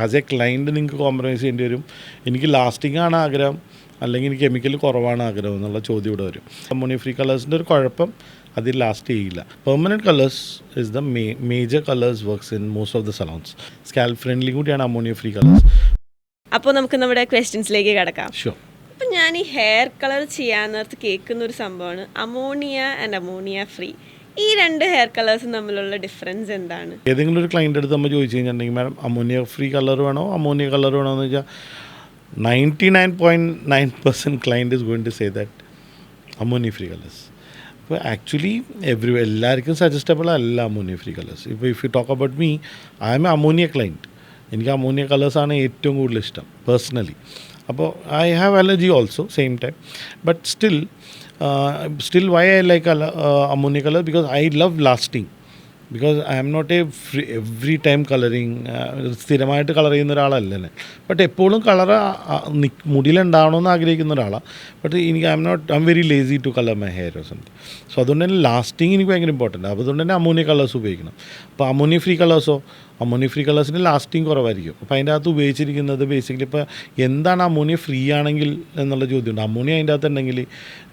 As A client നിങ്ങൾക്ക് compromise ചെയ്യേണ്ടി വരും. എനിക്ക് ലാസ്റ്റിംഗ് ആണ് ആഗ്രഹം, അല്ലെങ്കിൽ എനിക്ക് കെമിക്കൽ കുറവാണ് ആഗ്രഹം എന്നുള്ള ചോദ്യം ഇവിടെ വരും. അമോണിയ ഫ്രീ കളേഴ്സിൻ്റെ ഒരു കുഴപ്പം അതിൽ ലാസ്റ്റ് ചെയ്യില്ല. Permanent colours is the major colours works in most of the salons. Scalp friendly കൂടിയാണ് അമോണിയ ഫ്രീ കളേഴ്സ്. അപ്പോൾ നമുക്ക് നമ്മുടെ ക്വസ്റ്റ്യൻസിലേക്ക് കിടക്കാം. ഷുവർ. അപ്പം ഞാൻ ഈ ഹെയർ കളർ ചെയ്യാൻ നേരത്ത് കേൾക്കുന്ന ഒരു സംഭവമാണ് അമോണിയ ആൻഡ് അമോണിയ ഫ്രീ. ഈ രണ്ട് ഹെയർ കളേഴ്സും തമ്മിലുള്ള ഡിഫറൻസ് എന്താണ്? ഏതെങ്കിലും ഒരു ക്ലയൻ്റ് അടുത്ത് നമ്മൾ ചോദിച്ചു കഴിഞ്ഞിട്ടുണ്ടെങ്കിൽ മാഡം അമോണിയ ഫ്രീ കളർ വേണോ അമോണിയ കളർ വേണോ എന്ന് വെച്ചാൽ 99.9% client is going to say that ammonia free colours. അപ്പോൾ ആക്ച്വലി എല്ലാവർക്കും സജസ്റ്റബിൾ അല്ല അമോണിയ ഫ്രീ കളേഴ്സ്. ഇപ്പോൾ if you talk about me, I am a ammonia client. എനിക്ക് അമോണിയ കളേഴ്സാണ് ഏറ്റവും കൂടുതൽ ഇഷ്ടം പേഴ്സണലി. അപ്പോൾ I have allergy also same time. But still why I like ammonia color, because I love lasting, because I am not a every time coloring സ്ഥിരമായിട്ട് colour ചെയ്യുന്ന ഒരാളല്ല ഞാൻ. ബട്ട് എപ്പോഴും കളർ മുടിയിലുണ്ടാവണമെന്ന് ആഗ്രഹിക്കുന്ന ഒരാളാണ്. ബട്ട് എനിക്ക് I am very lazy to colour my hair or something. So അതുകൊണ്ട് തന്നെ ലാസ്റ്റിംഗ് എനിക്ക് ഭയങ്കര ഇമ്പോർട്ടൻ്റ്. അപ്പോൾ അതുകൊണ്ട് തന്നെ അമോണിയ കളേഴ്സ് ഉപയോഗിക്കണം. അപ്പോൾ അമോണിയ ഫ്രീ കളേഴ്സിന് ലാസ്റ്റിംഗ് കുറവായിരിക്കും. അപ്പോൾ അതിൻ്റെ അകത്ത് ഉപയോഗിച്ചിരിക്കുന്നത് ബേസിക്കലി ഇപ്പോൾ എന്താണ് അമോണിയ ഫ്രീ ആണെങ്കിൽ എന്നുള്ള ചോദ്യമുണ്ട്. അമോണിയ അതിൻ്റെ അകത്ത് ഉണ്ടെങ്കിൽ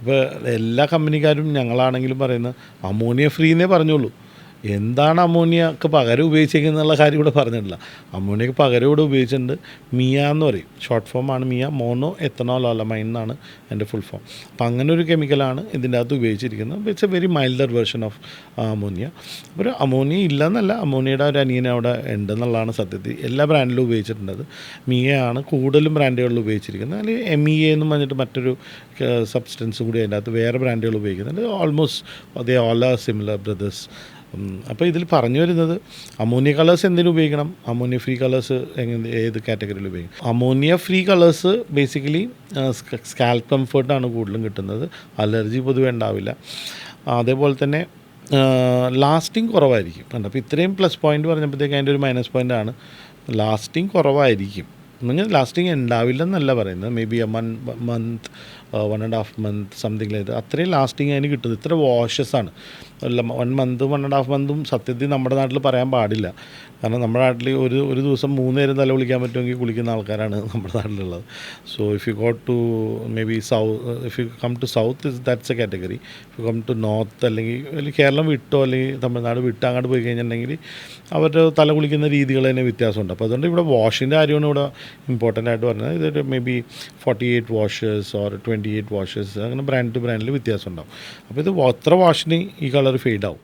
ഇപ്പോൾ എല്ലാ കമ്പനിക്കാരും ഞങ്ങളാണെങ്കിലും പറയുന്നത് അമോണിയ ഫ്രീ എന്നേ പറഞ്ഞോളൂ. എന്താണ് അമോണിയക്ക് പകരം ഉപയോഗിച്ചേക്കുന്നത് എന്നുള്ള കാര്യം ഇവിടെ പറഞ്ഞിട്ടില്ല. അമോണിയക്ക് പകരം ഇവിടെ ഉപയോഗിച്ചിട്ടുണ്ട് മിയ എന്ന് പറയും. ഷോർട്ട് ഫോമാണ് മിയ, മോണോ എത്തനോൾ അലമൈൻ എന്നാണ് എൻ്റെ ഫുൾ ഫോം. അപ്പോൾ അങ്ങനെ ഒരു കെമിക്കലാണ് ഇതിൻ്റെ അകത്ത് ഉപയോഗിച്ചിരിക്കുന്നത്. It's A very milder version of ammonia. അപ്പോൾ അമോണിയ ഇല്ലെന്നല്ല, അമോണിയയുടെ ഒരു അനിയൻ അവിടെ ഉണ്ടെന്നുള്ളതാണ് സത്യത്തിൽ. എല്ലാ ബ്രാൻഡിലും ഉപയോഗിച്ചിട്ടുണ്ടത്. മിയയാണ് കൂടുതലും ബ്രാൻഡുകളിൽ ഉപയോഗിച്ചിരിക്കുന്നത്. അല്ലെങ്കിൽ MEA എന്ന് പറഞ്ഞിട്ട് മറ്റൊരു സബ്സ്റ്റൻസ് കൂടി അതിൻ്റെ അകത്ത് വേറെ ബ്രാൻഡുകൾ ഉപയോഗിക്കുന്നുണ്ട്. Almost they all are similar brothers. അപ്പോൾ ഇതിൽ പറഞ്ഞു വരുന്നത് അമോണിയ കളേഴ്സ് എന്തിനു ഉപയോഗിക്കണം, അമോണിയ ഫ്രീ കളേഴ്സ് ഏത് കാറ്റഗറിയിൽ ഉപയോഗിക്കും. Ammonia free colours basically scalp കംഫർട്ടാണ് കൂടുതലും കിട്ടുന്നത്. അലർജി പൊതുവെ ഉണ്ടാവില്ല. അതേപോലെ തന്നെ ലാസ്റ്റിംഗ് കുറവായിരിക്കും. അപ്പോൾ ഇത്രയും പ്ലസ് പോയിൻ്റ് പറഞ്ഞപ്പോഴത്തേക്ക് അതിൻ്റെ ഒരു മൈനസ് പോയിൻ്റാണ് ലാസ്റ്റിംഗ് കുറവായിരിക്കും. എന്നുവെച്ചാൽ ലാസ്റ്റിംഗ് ഉണ്ടാവില്ലെന്നല്ല പറയുന്നത്. May be A month 1.5 month something like അത്രയും ലാസ്റ്റിംഗ് അതിന് കിട്ടുന്നത്. ഇത്ര വാഷസാണ്. 1 month 1.5 month സത്യത്തിൽ നമ്മുടെ നാട്ടിൽ പറയാൻ പാടില്ല. കാരണം നമ്മുടെ നാട്ടിൽ ഒരു ദിവസം 3 നേരം തല കുളിക്കാൻ പറ്റുമെങ്കിൽ കുളിക്കുന്ന ആൾക്കാരാണ് നമ്മുടെ നാട്ടിലുള്ളത്. So if you go to maybe if you come to south that's a category. If you come to north അല്ലെങ്കിൽ കേരളം വിട്ടോ അല്ലെങ്കിൽ തമിഴ്നാട് വിട്ടോ അങ്ങോട്ട് പോയി കഴിഞ്ഞിട്ടുണ്ടെങ്കിൽ അവരുടെ തല കുളിക്കുന്ന രീതികൾ തന്നെ വ്യത്യാസമുണ്ട്. അപ്പോൾ അതുകൊണ്ട് ഇവിടെ വാഷിൻ്റെ കാര്യമാണ് ഇവിടെ ഇമ്പോർട്ടൻ്റ് ആയിട്ട് പറഞ്ഞത്. ഇതൊരു may be 48 washes or 28 washes അങ്ങനെ ബ്രാൻഡ് ടു ബ്രാൻഡിൽ വ്യത്യാസം ഉണ്ടാവും. അപ്പോൾ ഇത് അത്ര വാഷിന് ഈ കളർ ഫെയ്ഡ് ആവും.